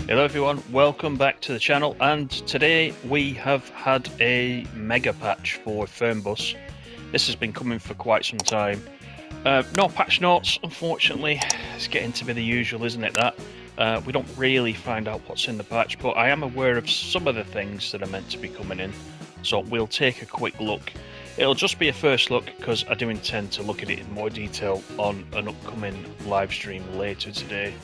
Hello everyone, welcome back to the channel, and today we have had a mega patch for Fernbus. This has been coming for quite some time. No patch notes, unfortunately. It's getting to be the usual, isn't it, that? We don't really find out what's in the patch, but I am aware of some of the things that are meant to be coming in, so we'll take a quick look. It'll just be a first look because I do intend to look at it in more detail on an upcoming live stream later today.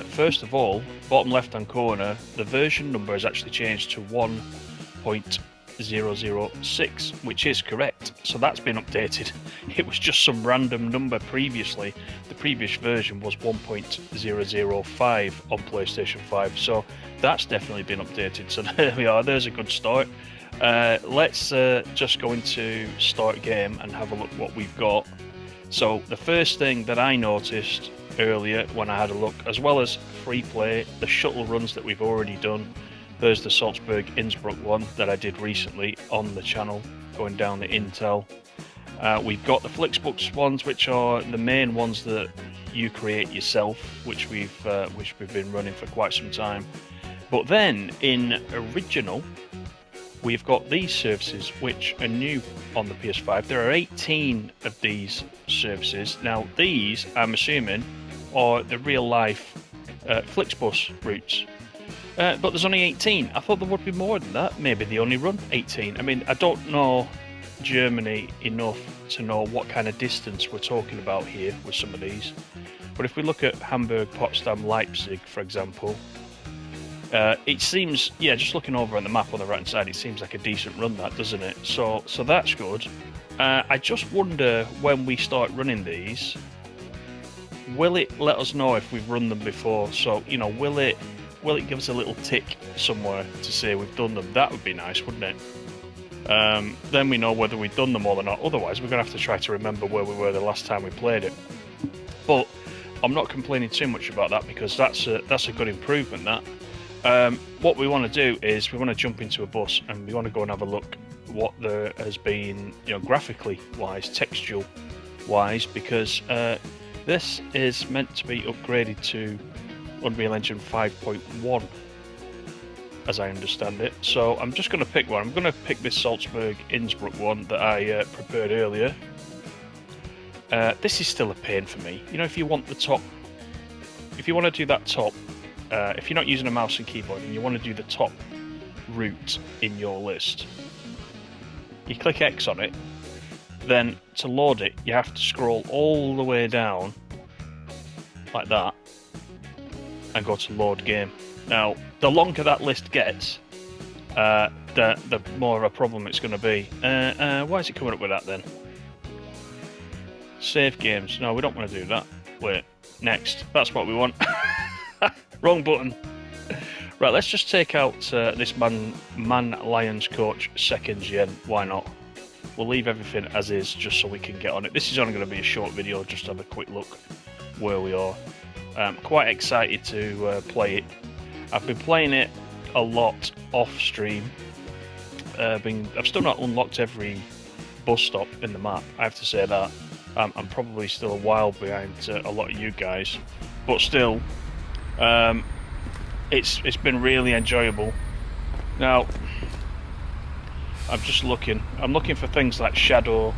First of all, bottom left hand corner, the version number has actually changed to 1.006, which is correct, so that's been updated. It was just some random number previously. The previous version was 1.005 on PlayStation 5, so that's definitely been updated, so there we are, there's a good start. Let's just go into start game and have a look what we've got. So the first thing that I noticed earlier when I had a look, as well as free play, the shuttle runs that we've already done. There's the Salzburg-Innsbruck one that I did recently on the channel, going down the Intel. We've got the FlixBus ones, which are the main ones that you create yourself, which we've been running for quite some time. But then in original, we've got these services which are new on the PS5. There are 18 of these services. Now these, I'm assuming, are the real life FlixBus routes. But there's only 18. I thought there would be more than that. Maybe they only run 18. I mean, I don't know Germany enough to know what kind of distance we're talking about here with some of these. But if we look at Hamburg, Potsdam, Leipzig, for example, it seems, yeah, just looking over on the map on the right hand side, it seems like a decent run, that, doesn't it? So that's good. I just wonder, when we start running these, will it let us know if we've run them before? So, you know, will it give us a little tick somewhere to say we've done them? That would be nice, wouldn't it? Then we know whether we've done them all or not. Otherwise, we're going to have to try to remember where we were the last time we played it. But I'm not complaining too much about that, because that's a good improvement, that. What we want to do is we want to jump into a bus and we want to go and have a look what there has been, you know, graphically wise, textual wise, because this is meant to be upgraded to Unreal Engine 5.1 as I understand it. So I'm just going to pick one. I'm going to pick this Salzburg-Innsbruck one that I prepared earlier. This is still a pain for me. You know, if you want the top, if you want to do that top, if you're not using a mouse and keyboard and you want to do the top route in your list, you click X on it, then to load it you have to scroll all the way down like that and go to load game. Now the longer that list gets, the more of a problem it's going to be. Why is it coming up with that then? Save games. No, we don't want to do that. Wait, next. That's what we want. Wrong button. Right, let's just take out this Man Lions Coach second gen. Why not? We'll leave everything as is just so we can get on it. This is only going to be a short video, just to have a quick look where we are. Quite excited to play it. I've been playing it a lot off stream. I've still not unlocked every bus stop in the map, I have to say that. I'm probably still a while behind a lot of you guys, but still, it's been really enjoyable. Now, I'm just looking. I'm looking for things like shadow.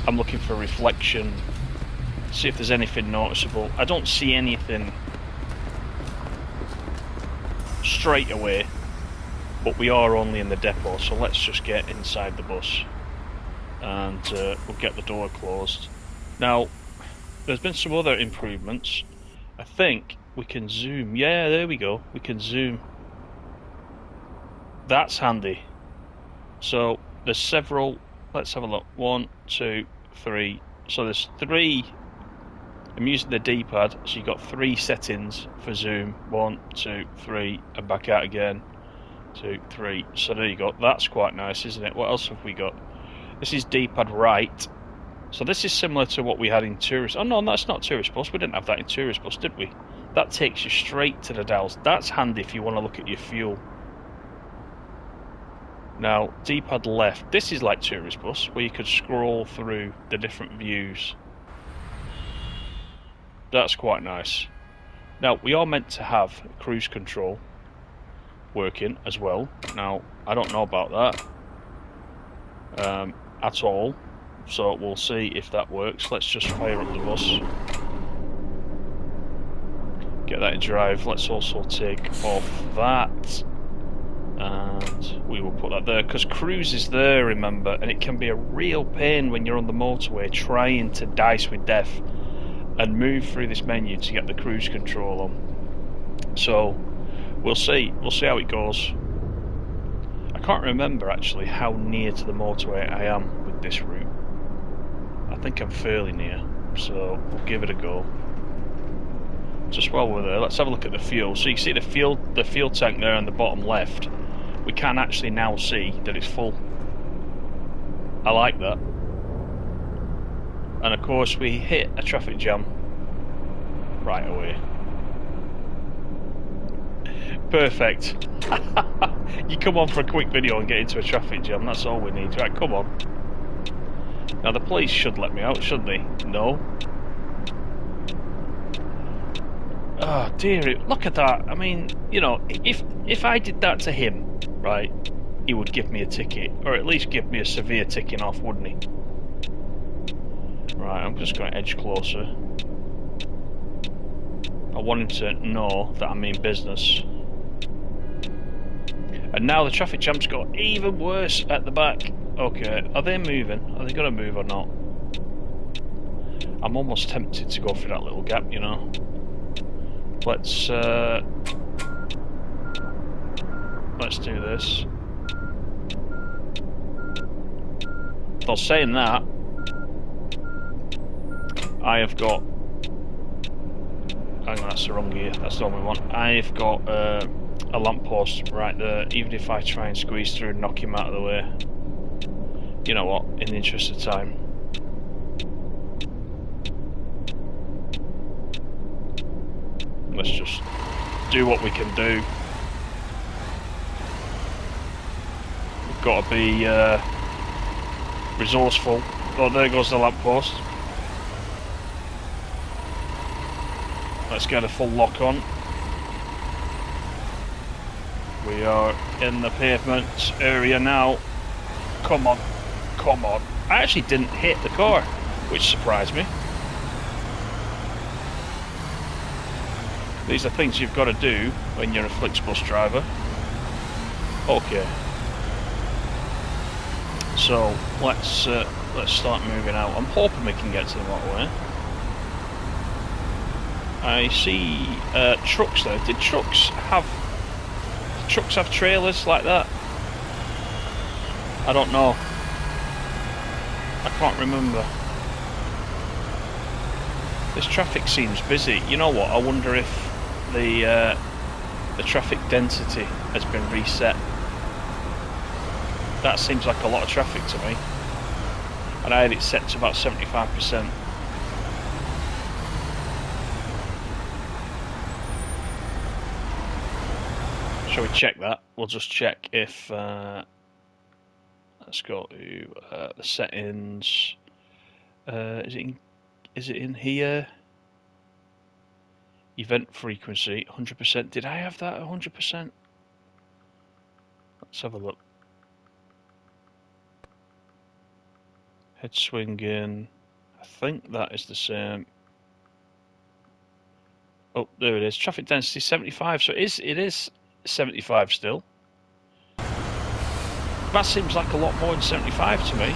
I'm looking for reflection. See if there's anything noticeable. I don't see anything straight away, but we are only in the depot, so let's just get inside the bus and we'll get the door closed. Now, there's been some other improvements. I think we can zoom. Yeah, there we go. We can zoom. That's handy. So there's several. Let's have a look. 1, 2, 3. So there's 3. I'm using the D-pad, so you've got 3 settings for zoom. 1, 2, 3, and back out again. 2, 3. So there you go. That's quite nice, isn't it? What else have we got? This is D-pad right. So this is similar to what we had in Tourist. Oh no, that's not Tourist Bus. We didn't have that in Tourist Bus, did we? That takes you straight to the dials. That's handy if you want to look at your fuel. Now, D-pad left. This is like Tourist Bus, where you could scroll through the different views. That's quite nice. Now, we are meant to have cruise control working as well. Now, I don't know about that at all. So we'll see if that works. Let's just fire up the bus. Get that in drive. Let's also take off that. And we will put that there, because cruise is there, remember, and it can be a real pain when you're on the motorway trying to dice with death and move through this menu to get the cruise control on. So we'll see how it goes. I can't remember actually how near to the motorway I am with this route. I think I'm fairly near, so we'll give it a go. Just while we're there, let's have a look at the fuel. So you can see the fuel tank there on the bottom left. We can actually now see that it's full. I like that. And of course we hit a traffic jam right away. Perfect. You come on for a quick video and get into a traffic jam, that's all we need. Right, come on. Now the police should let me out, shouldn't they? No. Oh dear, look at that. I mean, you know, if I did that to him, right, he would give me a ticket, or at least give me a severe ticking off, wouldn't he? Right, I'm just going to edge closer. I want him to know that I mean business. And now the traffic jam's got even worse at the back. Okay, are they moving? Are they going to move or not? I'm almost tempted to go through that little gap, you know. Let's do this. Though saying that, I have got... hang on, that's the wrong gear. That's the one we want. I've got a lamppost right there. Even if I try and squeeze through and knock him out of the way, you know what? In the interest of time. Let's just do what we can do. We've got to be resourceful. Oh, there goes the lamppost. Let's get a full lock on. We are in the pavement area now. Come on, come on. I actually didn't hit the car, which surprised me. These are things you've got to do when you're a FlixBus driver. Okay. So let's start moving out. I'm hoping we can get to the motorway. I see trucks there. Did trucks have trailers like that? I don't know. I can't remember. This traffic seems busy. You know what? I wonder if the traffic density has been reset. That seems like a lot of traffic to me. And I had it set to about 75%. Shall we check that? We'll just check if... let's go to the settings. Is it in here? Event frequency, 100%. Did I have that at 100%? Let's have a look. Head swinging. I think that is the same. Oh, there it is. Traffic density 75. So it is 75 still. That seems like a lot more than 75 to me.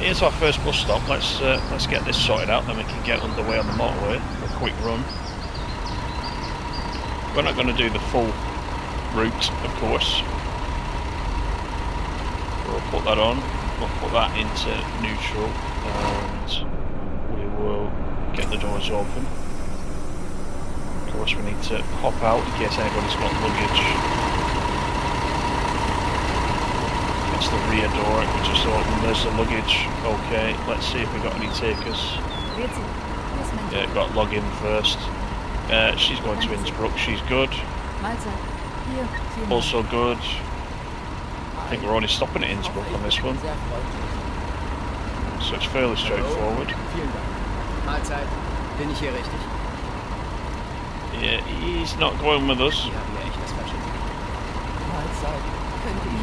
Here's our first bus stop. Let's get this sorted out, then we can get underway on the motorway for a quick run. We're not going to do the full route, of course. We'll put that on. We'll put that into neutral, and we will get the doors open. Of course, we need to hop out in case anybody's got luggage. that's the rear door. We just opened. There's the luggage. Okay, let's see if we got any takers. Yeah, got login first. She's going to Innsbruck. She's good. Also good. I think we're only stopping at Innsbruck on this one. So it's fairly straightforward. Yeah, he's not going with us.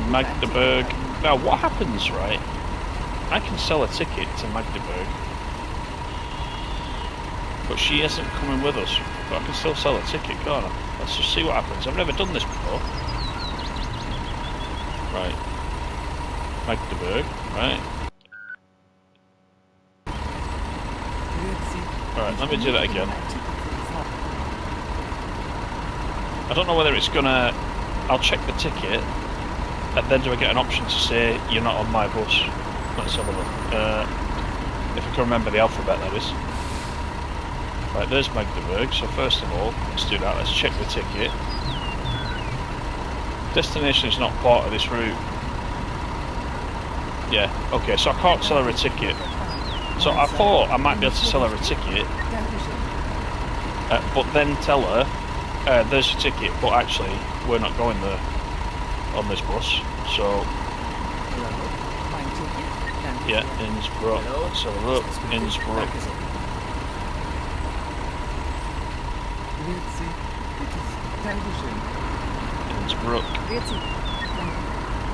Magdeburg. Now what happens, right? I can sell a ticket to Magdeburg, but she isn't coming with us. But I can still sell a ticket, can't I? Let's just see what happens. I've never done this before. Right. Magdeburg, right. Alright, let me do that again. I don't know whether it's gonna... I'll check the ticket, and then do I get an option to say you're not on my bus? Let's have a look. If I can remember the alphabet, that is. Right, there's Magdeburg, so first of all, let's do that, let's check the ticket. Destination is not part of this route. Yeah, okay, so I can't sell her a ticket. So I thought I might be able to sell her a ticket, but then tell her, there's a ticket, but actually, we're not going there on this bus, so... Yeah, Innsbruck, let's have a look, Innsbruck. Innsbruck.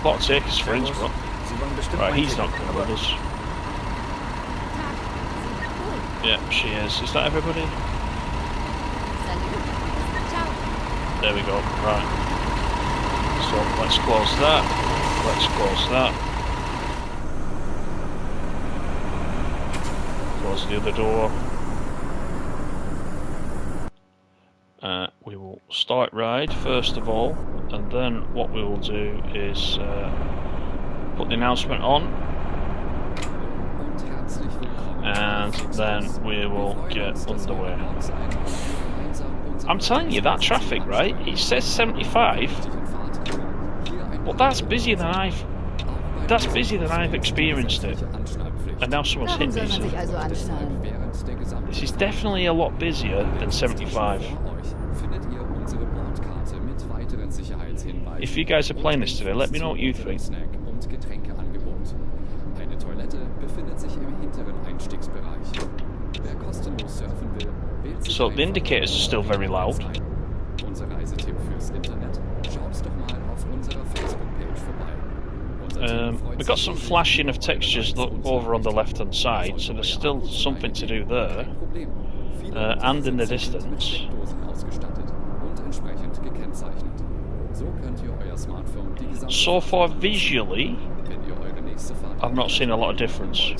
A lot of takers for Innsbruck. Right, he's not coming with us. Yeah, she is. Is that everybody? There we go, right. So let's close that. Let's close that. Close the other door. We will start ride first of all, and then what we will do is put the announcement on, and then we will get underway. I'm telling you, that traffic, right? It says 75, but that's busier than I've experienced it. And now someone's hit me. So this is definitely a lot busier than 75. If you guys are playing this today, let me know what you think. So the indicators are still very loud. We've got some flashing of textures over on the left hand side, so there's still something to do there. And in the distance. So far visually, I've not seen a lot of difference,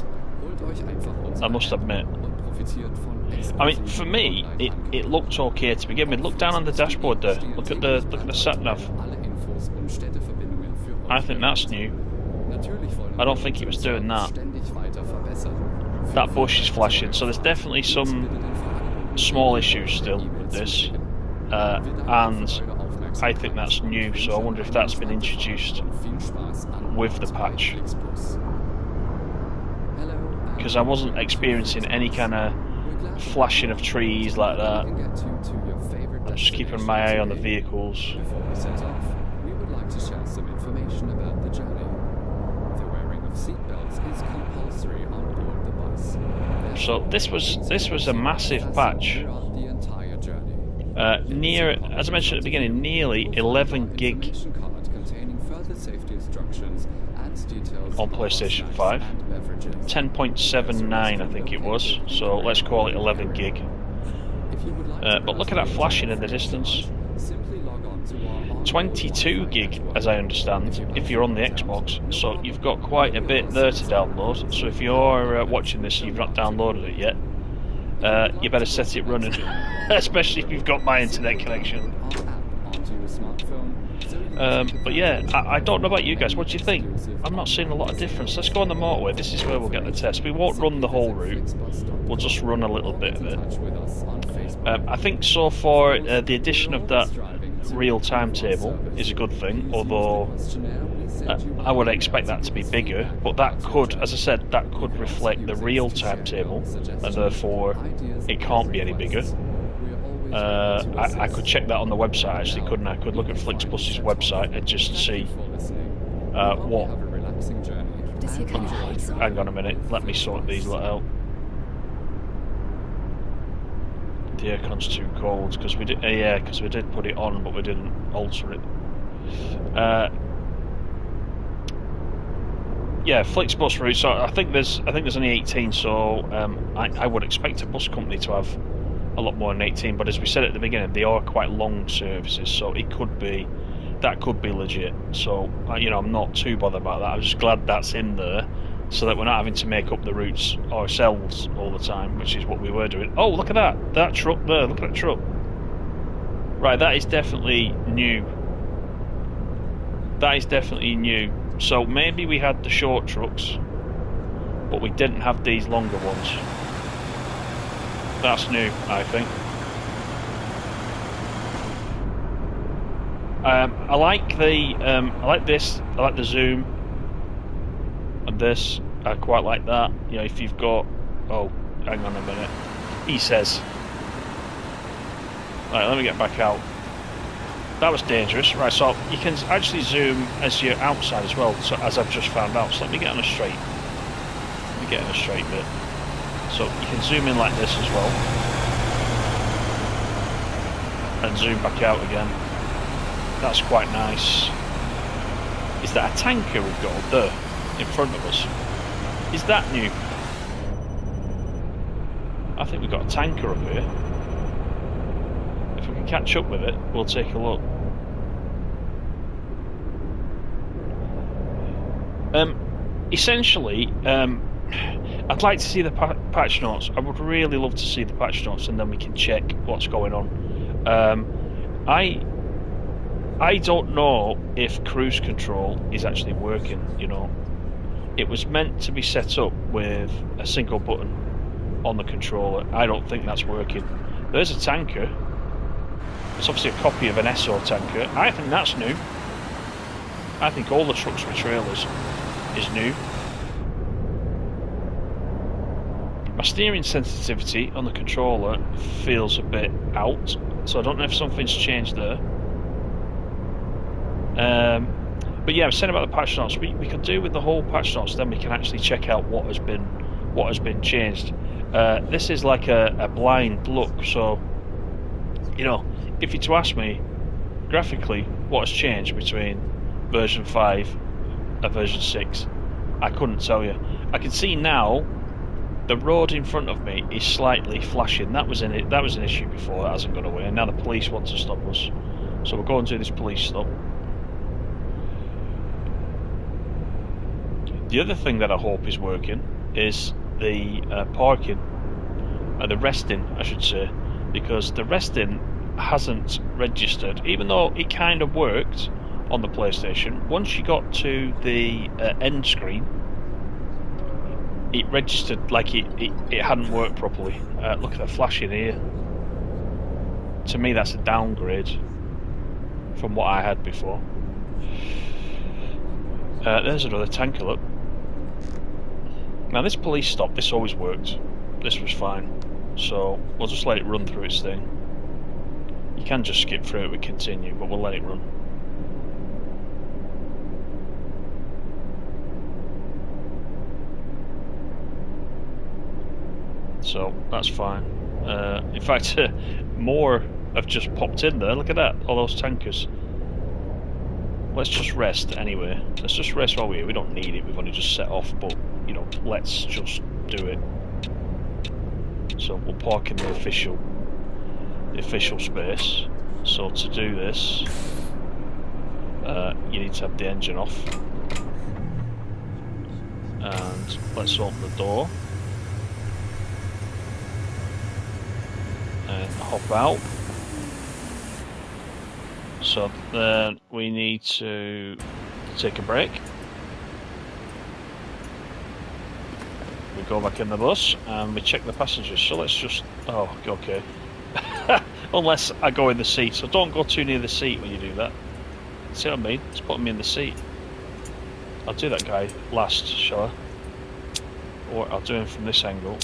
I must admit. I mean, for me, it looked okay to begin with. Look down on the dashboard there. Look at the sat nav. I think that's new. I don't think it was doing that. That bush is flashing, so there's definitely some small issues still with this, and I think that's new. So I wonder if that's been introduced with the patch, because I wasn't experiencing any kind of flashing of trees like that. I'm just keeping my eye on the vehicles. Before we set off, we would like to share some information about the journey. The wearing of seatbelts is compulsory on board the bus. So this was a massive patch. As I mentioned at the beginning, nearly 11 gig on PlayStation 5. 10.79 I think it was, so let's call it 11 gig. But look at that flashing in the distance. 22 gig as I understand if you're on the Xbox, so you've got quite a bit there to download. So if you're watching this and you've not downloaded it yet, you better set it running, especially if you've got my internet connection. But yeah, I don't know about you guys, what do you think? I'm not seeing a lot of difference. Let's go on the motorway. This is where we'll get the test. We won't run the whole route, we'll just run a little bit of it. I think so far the addition of that real timetable is a good thing, although I would expect that to be bigger, but that could, as I said, that could reflect the real timetable, and therefore it can't be any bigger. I could check that on the website actually, couldn't I? I could look at FlixBus's website and just see what... hang on a minute, let me sort these out. The aircon's too cold because we did, yeah, because we did put it on, but we didn't alter it. Yeah, FlixBus route. So I think there's only 18. So I would expect a bus company to have a lot more than 18. But as we said at the beginning, they are quite long services, so it could be legit. So you know, I'm not too bothered about that. I'm just glad that's in there, so that we're not having to make up the routes ourselves all the time, which is what we were doing. Oh, look at that truck there. Look at that truck. Right, that is definitely new. That is definitely new. So maybe we had the short trucks, but we didn't have these longer ones. That's new, I think. I like the I like this. I like the zoom and this. I quite like that. You know, if you've got, oh, hang on a minute. He says. Right, let me get back out. That was dangerous. Right, so you can actually zoom as you're outside as well, so as I've just found out. So let me get on a straight. Let me get on a straight bit. So you can zoom in like this as well. And zoom back out again. That's quite nice. Is that a tanker we've got up there in front of us? Is that new? I think we've got a tanker up here. If we can catch up with it, we'll take a look. Essentially, I'd like to see the patch notes. I would really love to see the patch notes, and then we can check what's going on. I don't know if cruise control is actually working, you know. It was meant to be set up with a single button on the controller. I don't think that's working. There's a tanker. It's obviously a copy of an Esso tanker. I think that's new. I think all the trucks with trailers is new. My steering sensitivity on the controller feels a bit out, so I don't know if something's changed there. But yeah, I was saying about the patch notes. We could do with the whole patch notes, then we can actually check out what has been changed. This is like a blind look, so you know, if you're to ask me graphically what has changed between version 5 and version 6, I couldn't tell you. I can see now the road in front of me is slightly flashing. That was an issue before. That hasn't gone away, and now the police want to stop us. So we'll go and do this police stop. The other thing that I hope is working is the parking, the resting, I should say, because the resting hasn't registered, even though it kind of worked on the PlayStation. Once you got to the end screen, it registered like it hadn't worked properly. Look at the flashing here. To me, that's a downgrade from what I had before. There's another tanker look. Now this police stop, this always worked. This was fine. So we'll just let it run through its thing. You can just skip through it with continue, but we'll let it run. So that's fine. In fact, more have just popped in there. Look at that, all those tankers. Let's just rest anyway. Let's just rest while we're here. We don't need it. We've only just set off, but you know, let's just do it. So we'll park in the official space. So to do this, you need to have the engine off. And let's open the door. And hop out. So then we need to take a break. We go back in the bus and we check the passengers. So let's just... oh, okay. Unless I go in the seat. So don't go too near the seat when you do that. See what I mean? Just put me in the seat. I'll do that guy last, shall I? Or I'll do him from this angle.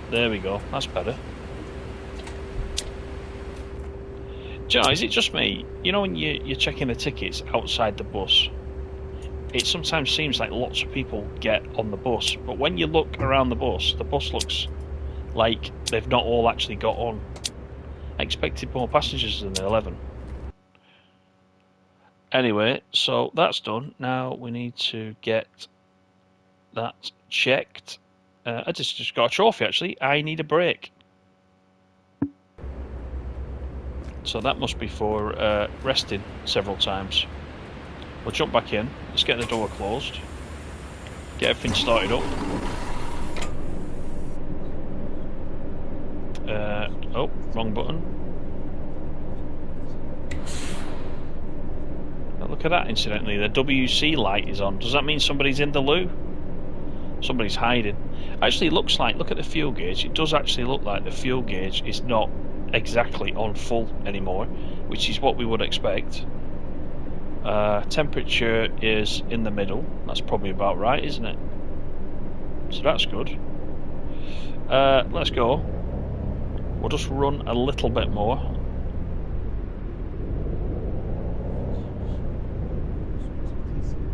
There we go, that's better. Do you know, is it just me? You know when you're checking the tickets outside the bus, it sometimes seems like lots of people get on the bus, but when you look around the bus looks like they've not all actually got on. I expected more passengers than the 11. Anyway, so that's done. Now we need to get that checked. I just got a trophy actually. I need a break. So that must be for resting several times. We'll jump back in. Let's get the door closed. Get everything started up. Oh, wrong button. Oh, look at that, incidentally. The WC light is on. Does that mean somebody's in the loo? Somebody's hiding. Actually, it looks like, look at the fuel gauge. It does actually look like the fuel gauge is not exactly on full anymore, which is what we would expect. Temperature is in the middle. That's probably about right, isn't it? So that's good. Let's go. We'll just run a little bit more.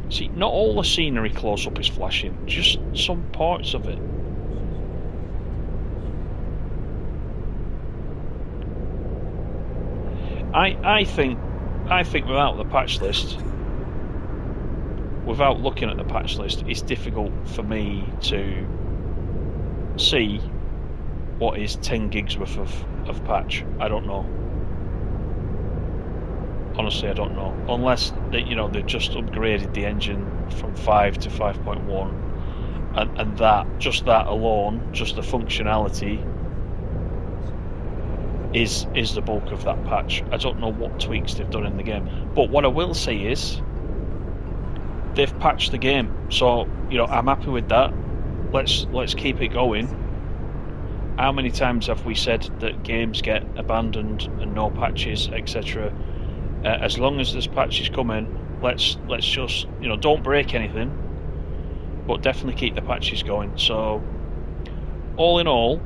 See, not all the scenery close up is flashing, just some parts of it. I think without the patch list, without looking at the patch list, it's difficult for me to see what is 10 gigs worth of patch. I don't know. Honestly, I don't know. Unless they, you know, they've just upgraded the engine from 5 to 5.1, and that, just that alone, just the functionality is the bulk of that patch. I don't know what tweaks they've done in the game, but what I will say is they've patched the game, so you know I'm happy with that. Let's keep it going. How many times have we said that games get abandoned and no patches, etc.? As long as there's patches coming, let's just, you know, don't break anything, but definitely keep the patches going. So all in all,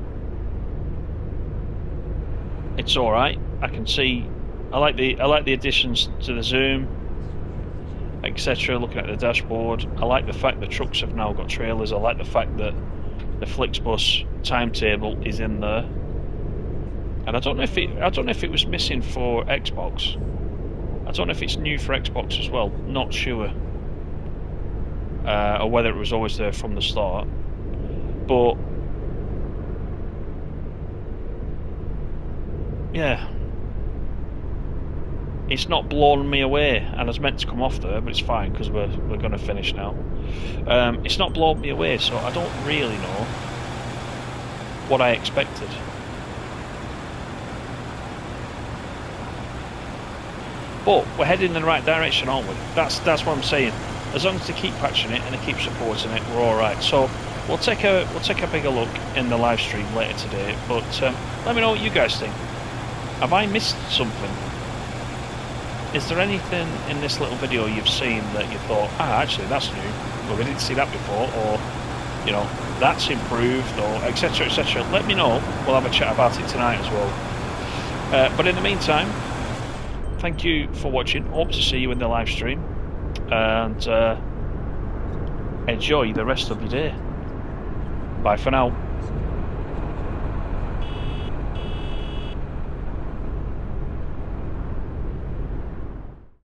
it's all right. I can see. I like the additions to the zoom, etc. Looking at the dashboard, I like the fact the trucks have now got trailers. I like the fact that the FlixBus timetable is in there, and I don't know if it was missing for Xbox. I don't know if it's new for Xbox as well. Not sure, or whether it was always there from the start. But yeah, it's not blown me away, and I was meant to come off there, but it's fine because we're going to finish now. It's not blown me away, so I don't really know what I expected. But we're heading in the right direction, aren't we? That's what I'm saying. As long as they keep patching it and they keep supporting it, we're all right. So we'll take a bigger look in the live stream later today. But let me know what you guys think. Have I missed something? Is there anything in this little video you've seen that you thought, actually that's new, well, we didn't see that before, or you know, that's improved, or etc, etc. Let me know. We'll have a chat about it tonight as well. But in the meantime, thank you for watching. Hope to see you in the live stream, and enjoy the rest of your day. Bye for now.